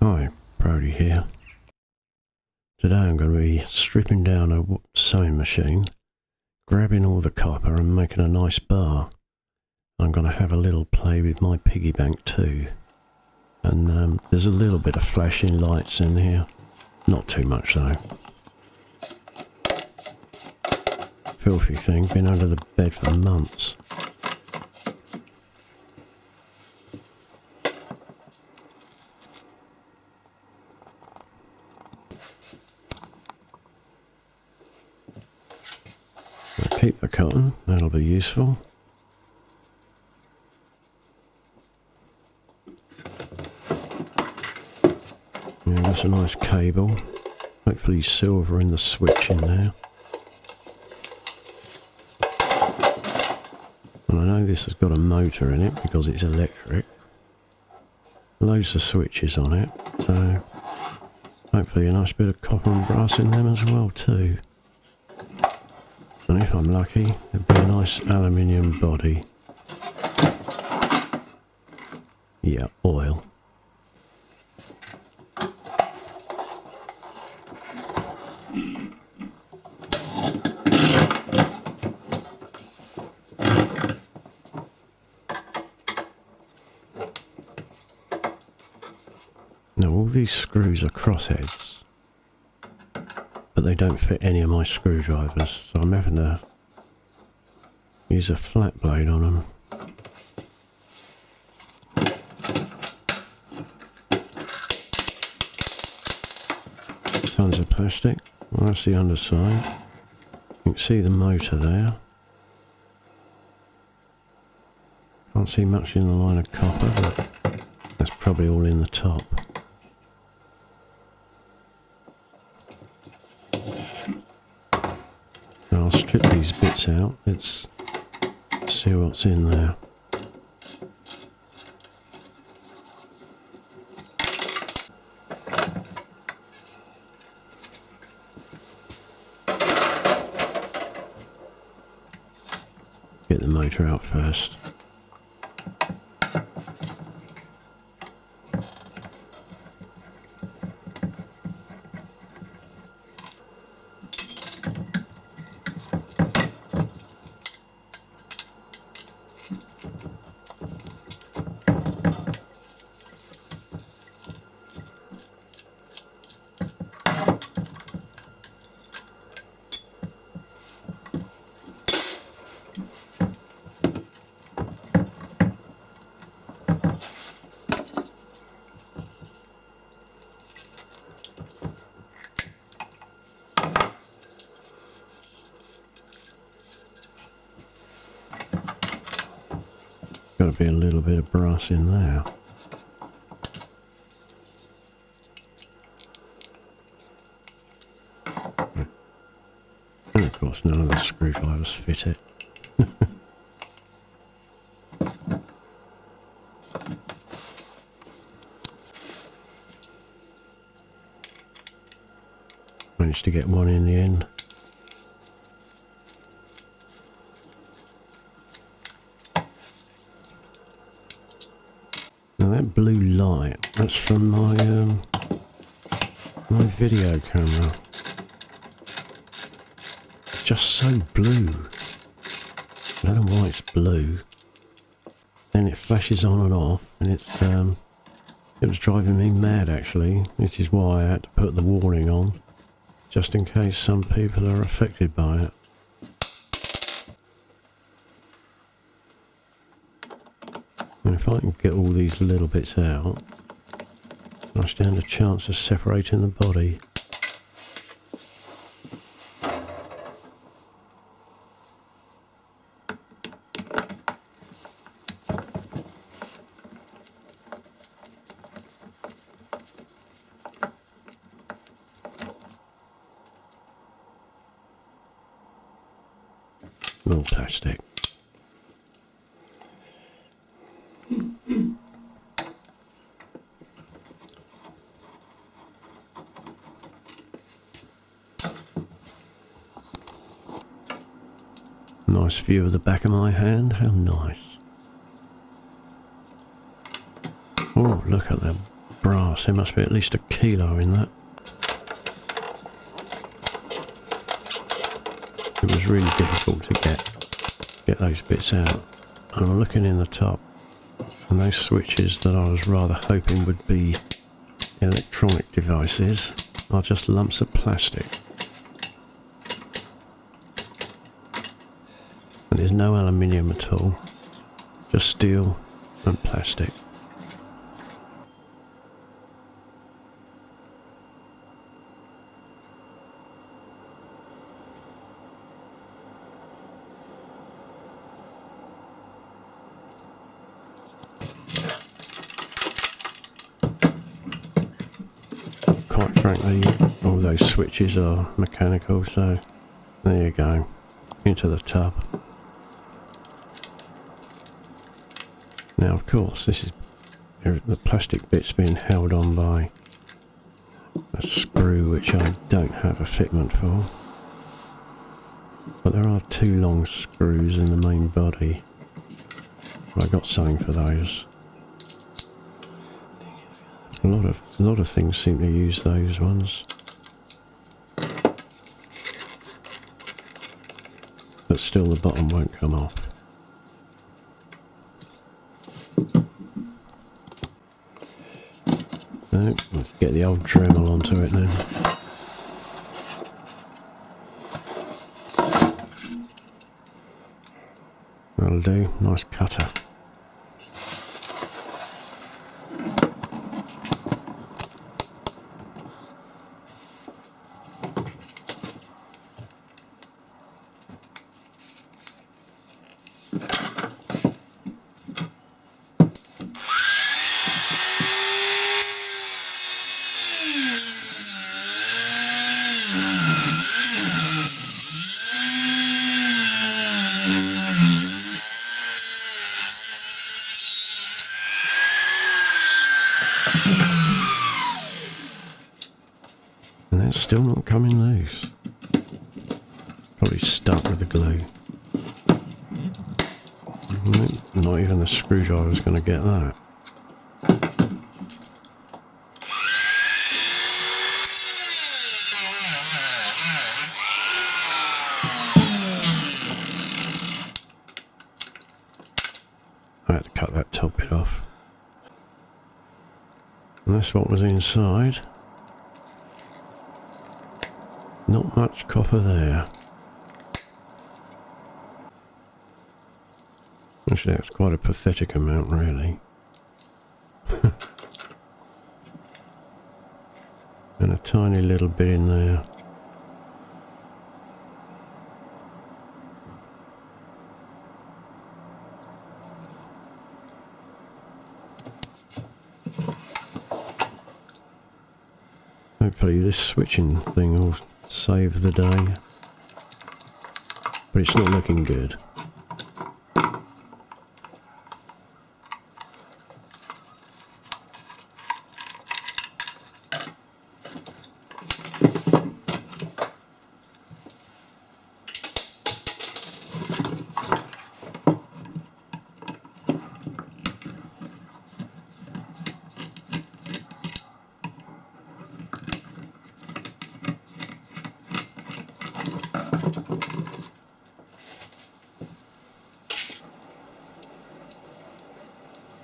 Hi, Brody here. Today I'm going to be stripping down a sewing machine, grabbing all the copper and making a nice bar. I'm going to have a little play with my piggy bank too. And there's a little bit of flashing lights in here. Not too much though. Filthy thing, been under the bed for months. I'll keep the cotton, that'll be useful. Yeah, that's a nice cable. Hopefully silver in the switch in there. And I know this has got a motor in it because it's electric. Loads of switches on it, so hopefully a nice bit of copper and brass in them as well too. And if I'm lucky, there'll be a nice aluminium body. Yeah, oil. Now all these screws are crossheads, but they don't fit any of my screwdrivers, so I'm having to use a flat blade on them. Tons of plastic. Well, that's the underside. You can see the motor there. Can't see much in the line of copper, but that's probably all in the top. I'll strip these bits out. Let's see what's in there. Get the motor out first. Got to be a little bit of brass in there. And of course none of the screwdrivers fit it. Managed to get one in the end. Now that blue light, that's from my my video camera. It's just so blue. I don't know why it's blue. Then it flashes on and off, and it was driving me mad actually, which is why I had to put the warning on, just in case some people are affected by it. And if I can get all these little bits out, I stand a chance of separating the body. More plastic. Nice view of the back of my hand, how nice. Oh, look at them brass. There must be at least a kilo in that. It was really difficult to get those bits out. And I'm looking in the top, and those switches that I was rather hoping would be electronic devices are just lumps of plastic. And there's no aluminium at all, just steel and plastic. Quite frankly, all those switches are mechanical, so there you go, into the tub. Now of course this is the plastic bit's being held on by a screw which I don't have a fitment for, but there are two long screws in the main body. I got something for those. A lot of things seem to use those ones, but still the bottom won't come off. So let's get the old Dremel onto it then. That'll do. Nice cutter. And that's still not coming loose. Probably stuck with the glue. Not even the screwdriver's going to get that. I had to cut that top bit off. And that's what was inside. Not much copper there. Actually, that's quite a pathetic amount, really. And a tiny little bit in there. Hopefully this switching thing will save the day, but it's not looking good.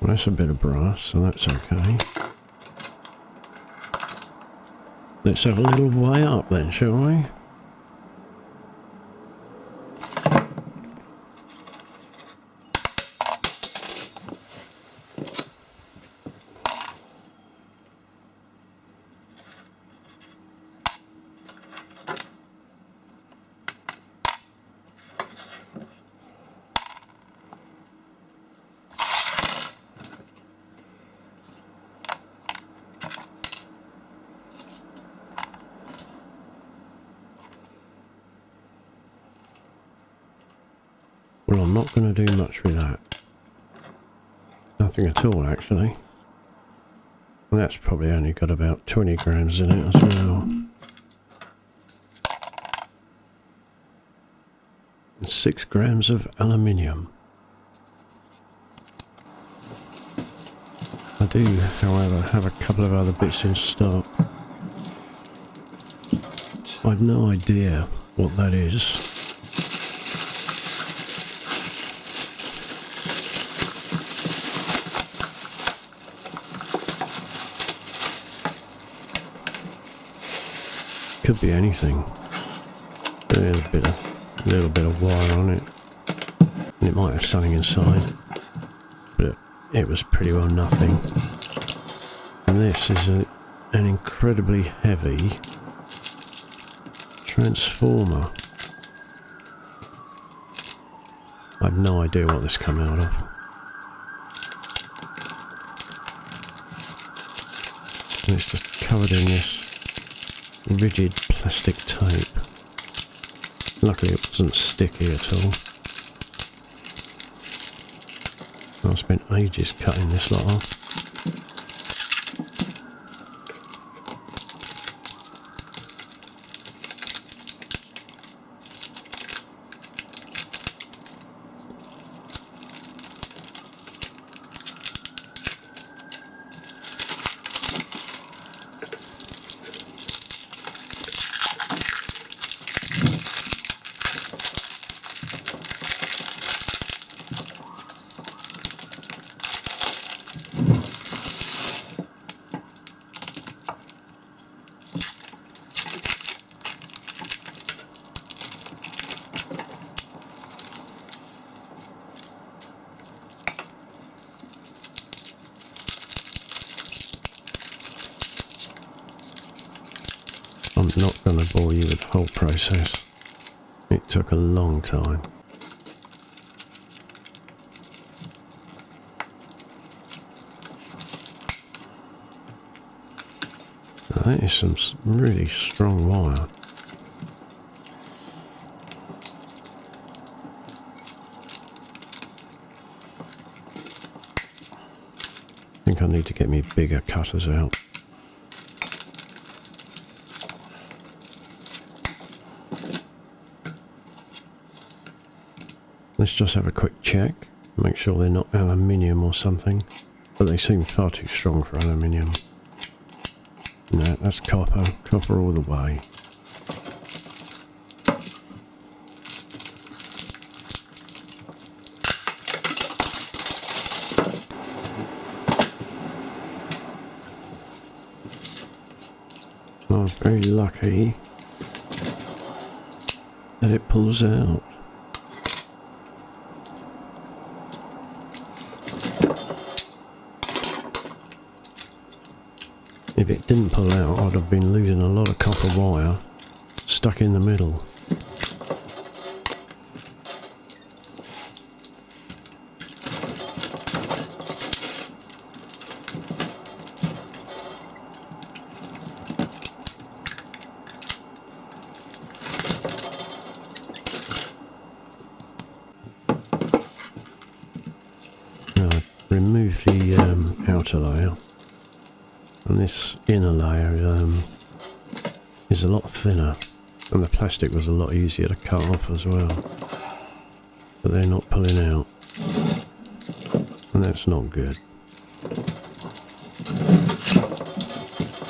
Well, that's a bit of brass, so that's okay. Let's have a little way up then, shall we? Well, I'm not going to do much with that. Nothing at all, actually. And that's probably only got about 20 grams in it as well. And 6 grams of aluminium. I do, however, have a couple of other bits in stock. I've no idea what that is. Could be anything. There's a little bit of wire on it. And it might have something inside. But it was pretty well nothing. And this is an incredibly heavy transformer. I have no idea what this came out of. And it's just covered in this rigid plastic tape. Luckily it wasn't sticky at all. I spent ages cutting this lot off. I'm not going to bore you with the whole process. It took a long time. Now that is some really strong wire. I think I need to get me bigger cutters out. Let's just have a quick check, make sure they're not aluminium or something, but they seem far too strong for aluminium. No, that's copper, copper all the way. I'm very lucky that it pulls out. If it didn't pull out, I'd have been losing a lot of copper wire stuck in the middle. Now, remove the outer layer. And this inner layer is a lot thinner, and the plastic was a lot easier to cut off as well. But they're not pulling out, and that's not good.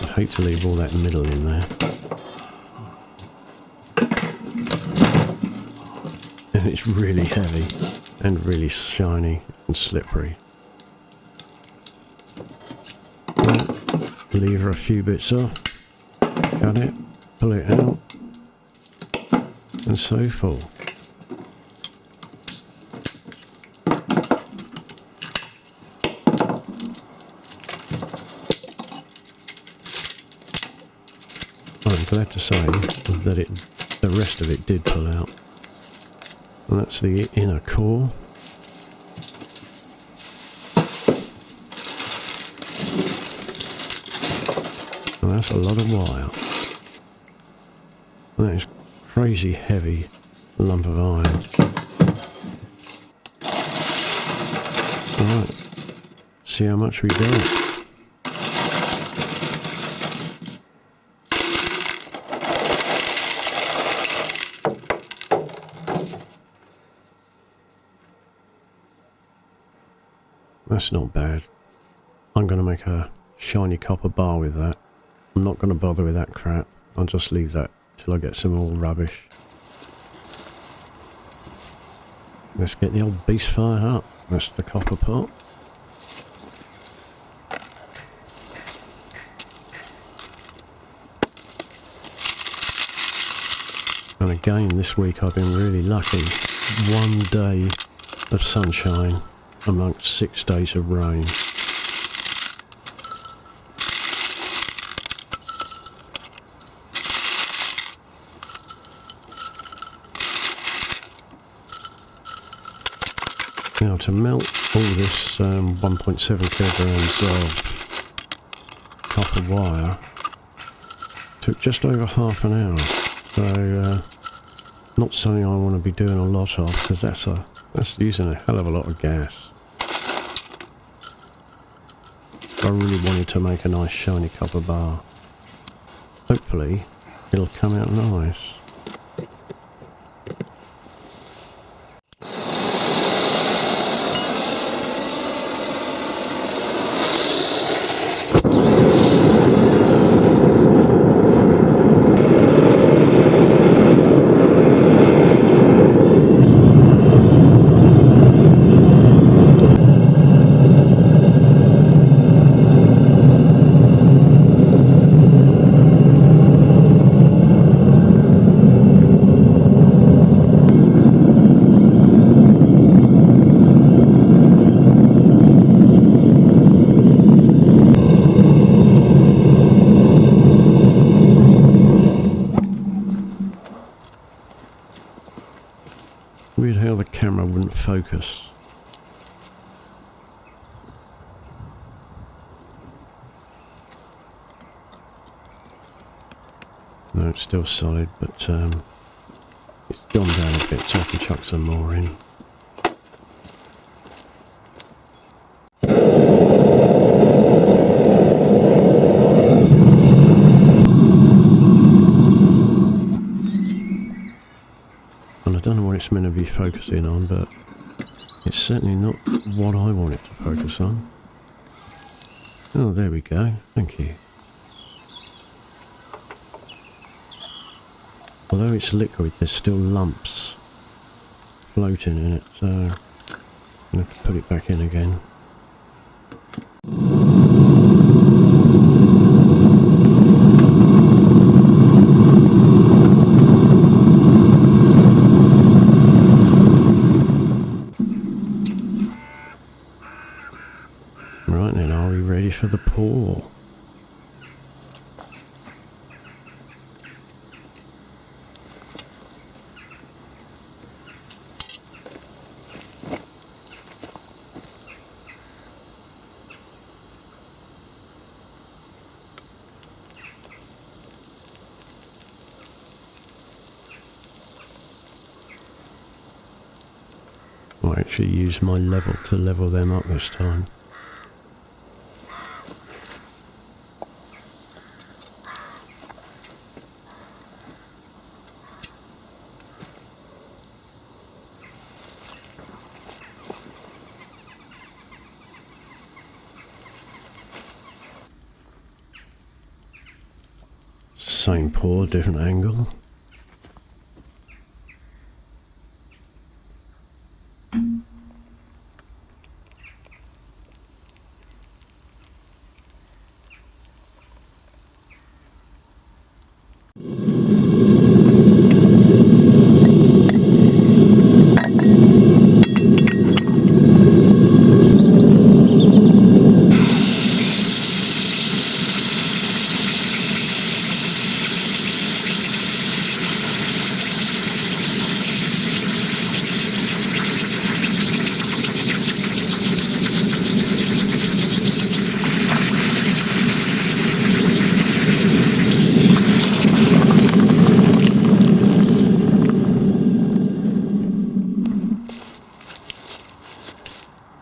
I hate to leave all that middle in there. And it's really heavy, and really shiny and slippery. Lever a few bits off, cut it, pull it out, and so forth. I'm glad to say that the rest of it did pull out, and that's the inner core. That's a lot of wire. That is crazy heavy lump of iron. Alright, see how much we got. That's not bad. I'm going to make a shiny copper bar with that. I'm not going to bother with that crap. I'll just leave that till I get some more rubbish. Let's get the old beast fired up. That's the copper pot. And again, this week I've been really lucky. One day of sunshine amongst 6 days of rain. Now to melt all this 1.7 kilograms of copper wire took just over half an hour. So not something I want to be doing a lot of, because that's using a hell of a lot of gas. I really wanted to make a nice shiny copper bar. Hopefully it'll come out nice. Weird how the camera wouldn't focus. No, it's still solid, but it's gone down a bit, so I can chuck some more in. And I don't know what it's meant to be focusing on, but it's certainly not what I want it to focus on. Oh, there we go. Thank you. Although it's liquid, there's still lumps floating in it, so I'm going to have to put it back in again. Right then, are we ready for the pour? I actually use my level to level them up this time. Same pour, different angle.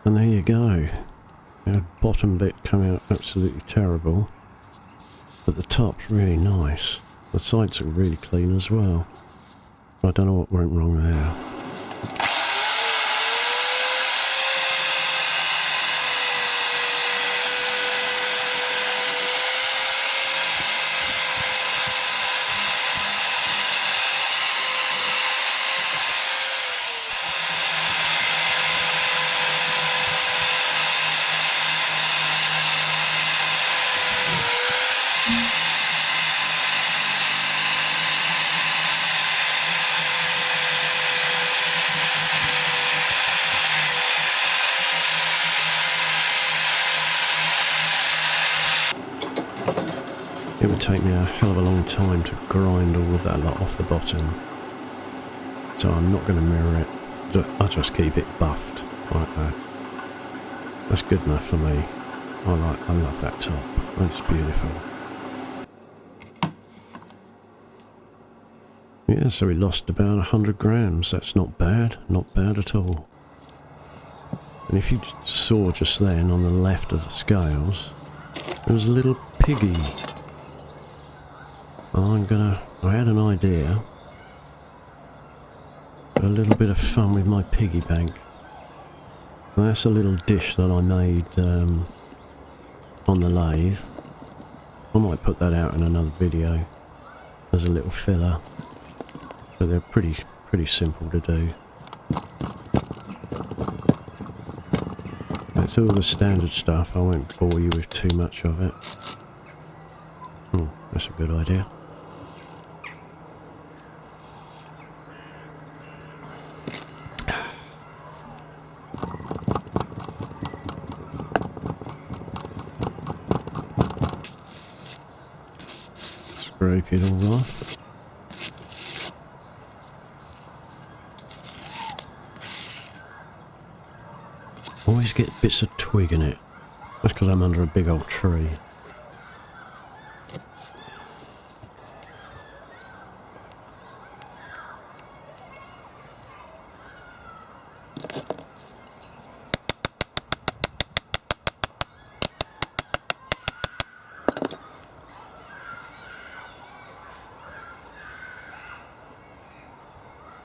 And there you go. Our bottom bit come out absolutely terrible, but the top's really nice. The sides are really clean as well. I don't know what went wrong there. It would take me a hell of a long time to grind all of that lot off the bottom. So I'm not going to mirror it. I'll just keep it buffed like that. That's good enough for me. I love that top. That's beautiful. Yeah, so we lost about 100 grams. That's not bad. Not bad at all. And if you saw just then on the left of the scales, there was a little piggy. I had an idea. A little bit of fun with my piggy bank. And that's a little dish that I made on the lathe. I might put that out in another video as a little filler. But they're pretty simple to do. That's all the standard stuff. I won't bore you with too much of it. Oh, that's a good idea. Scrape it all off. Always get bits of twig in it. That's because I'm under a big old tree.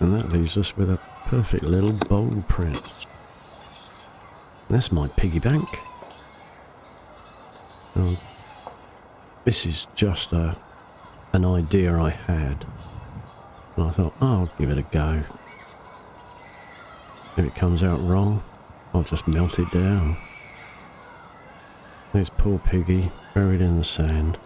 And that leaves us with a perfect little bowl print. That's my piggy bank. This is just an idea I had. And I thought, oh, I'll give it a go. If it comes out wrong, I'll just melt it down. There's poor piggy, buried in the sand.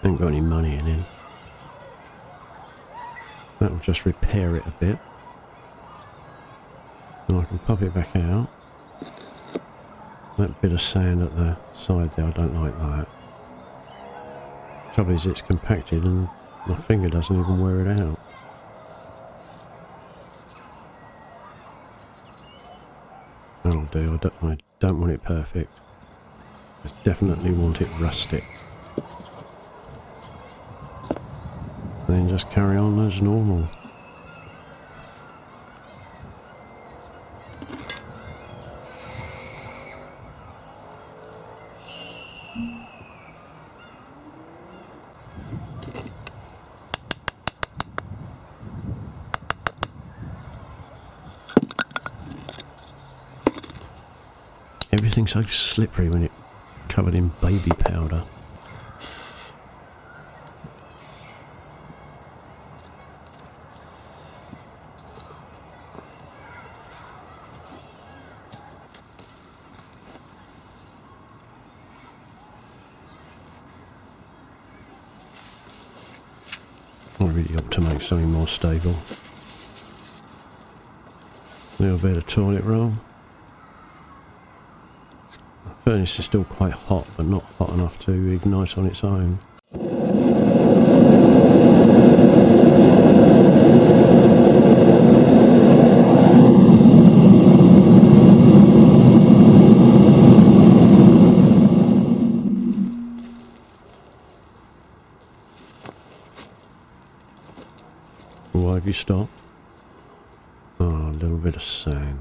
Ain't got any money in him. That'll just repair it a bit. And I can pop it back out. That bit of sand at the side there, I don't like that. Trouble is it's compacted and my finger doesn't even wear it out. That'll do, I don't want it perfect. I definitely want it rustic. Then just carry on as normal. Everything's so slippery when it's covered in baby powder. I really ought to make something more stable. A little bit of toilet roll. The furnace is still quite hot, but not hot enough to ignite on its own. Why have you stopped? Oh, a little bit of sand.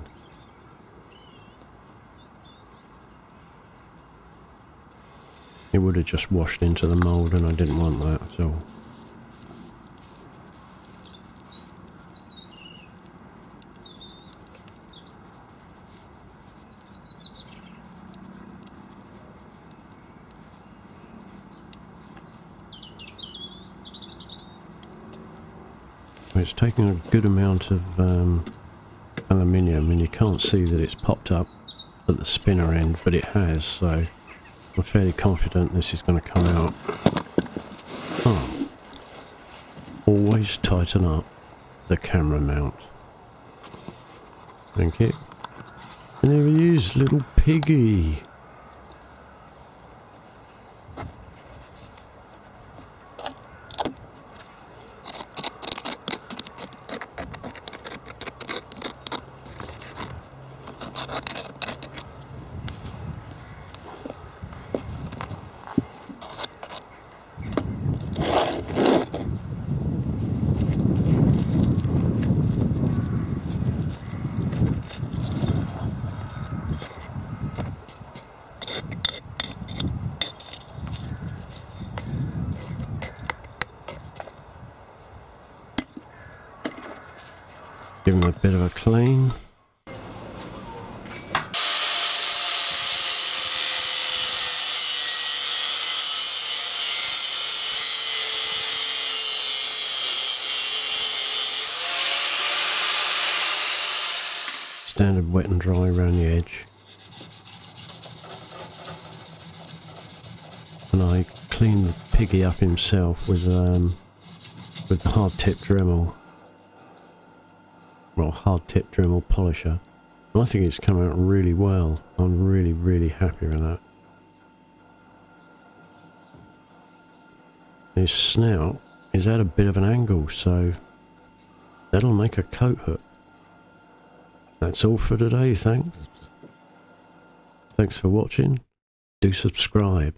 It would have just washed into the mould and I didn't want that at all. It's taking a good amount of aluminium and you can't see that it's popped up at the spinner end, but it has, so I'm fairly confident this is going to come out. Oh. Always tighten up the camera mount. Thank you. And there he is, little piggy. Give him a bit of a clean. Standard wet and dry around the edge. And I cleaned the piggy up himself with hard tip Dremel. Well, hard tip Dremel polisher. And I think it's come out really well. I'm really happy with that. His snout is at a bit of an angle, so that'll make a coat hook. That's all for today, thanks. Thanks for watching. Do subscribe.